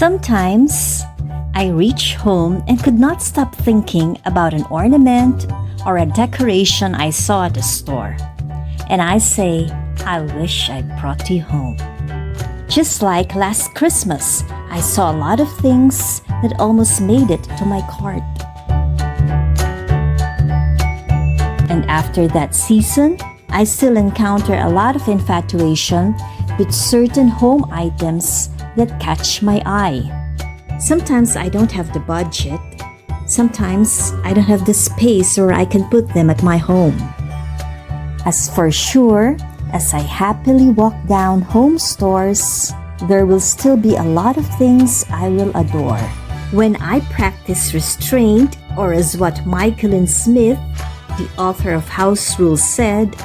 Sometimes I reach home and could not stop thinking about an ornament or a decoration I saw at the store. And I say, I wish I brought you home. Just like last Christmas, I saw a lot of things that almost made it to my cart. And after that season, I still encounter a lot of infatuation with certain home items that catch my eye. Sometimes I don't have the budget. Sometimes I don't have the space where I can put them at my home. As for sure, as I happily walk down home stores, there will still be a lot of things I will adore. When I practice restraint, or as what Myquillyn Smith, the author of House Rules, said,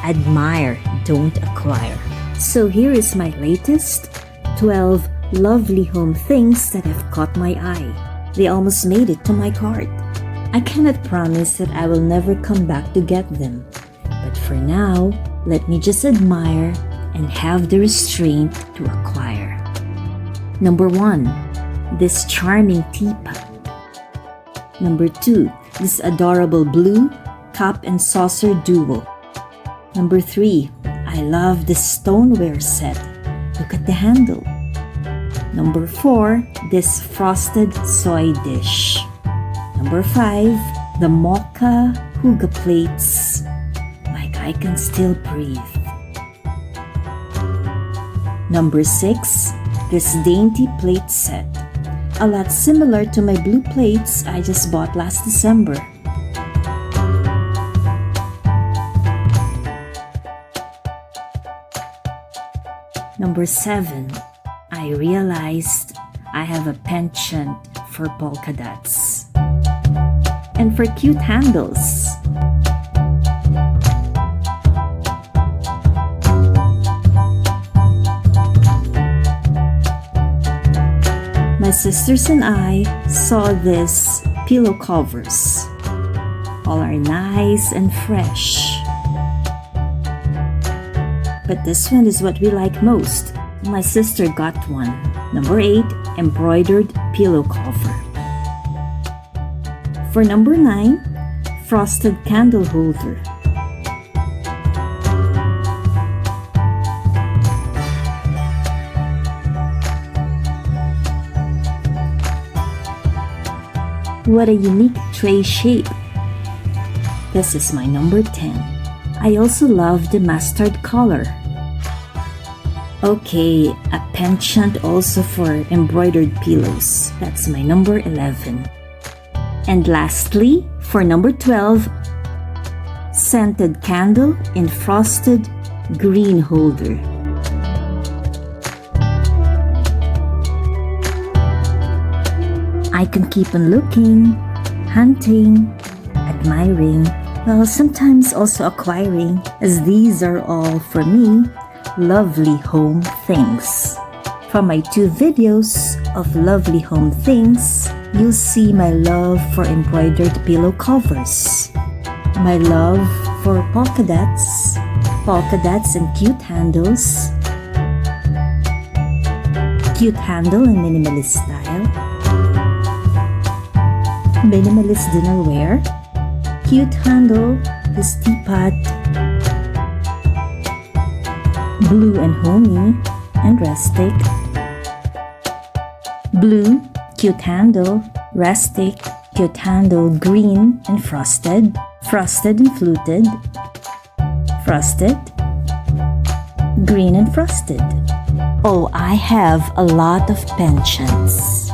admire, don't acquire. So here is my latest 12 lovely home things that have caught my eye. They almost made it to my cart. I cannot promise that I will never come back to get them. But for now, let me just admire and have the restraint to acquire. Number 1, this charming teapot. Number 2, this adorable blue cup and saucer duo. Number 3, I love this stoneware set. Look at the handle. Number 4, this frosted soy dish. Number 5, the mocha huga plates. Like I can still breathe. Number 6, this dainty plate set. A lot similar to my blue plates I just bought last December. Number 7, I realized I have a penchant for polka dots. And for cute handles. My sisters and I saw these pillow covers. All are nice and fresh. But this one is what we like most. My sister got one. Number 8, embroidered pillow cover. For number 9, frosted candle holder. What a unique tray shape. This is my number 10. I also love the mustard color. Okay, a penchant also for embroidered pillows. That's my number 11. And lastly, for number 12, scented candle in frosted green holder. I can keep on looking, hunting, admiring, well, sometimes also acquiring, as these are all, for me, lovely home things. From my 2 videos of lovely home things, you'll see my love for embroidered pillow covers, my love for polka dots and cute handles, cute handle in minimalist style, minimalist dinnerware, cute handle, this teapot, blue and homey and rustic, blue, cute handle, rustic, cute handle, green and frosted, frosted and fluted, frosted, green and frosted. Oh, I have a lot of penchants.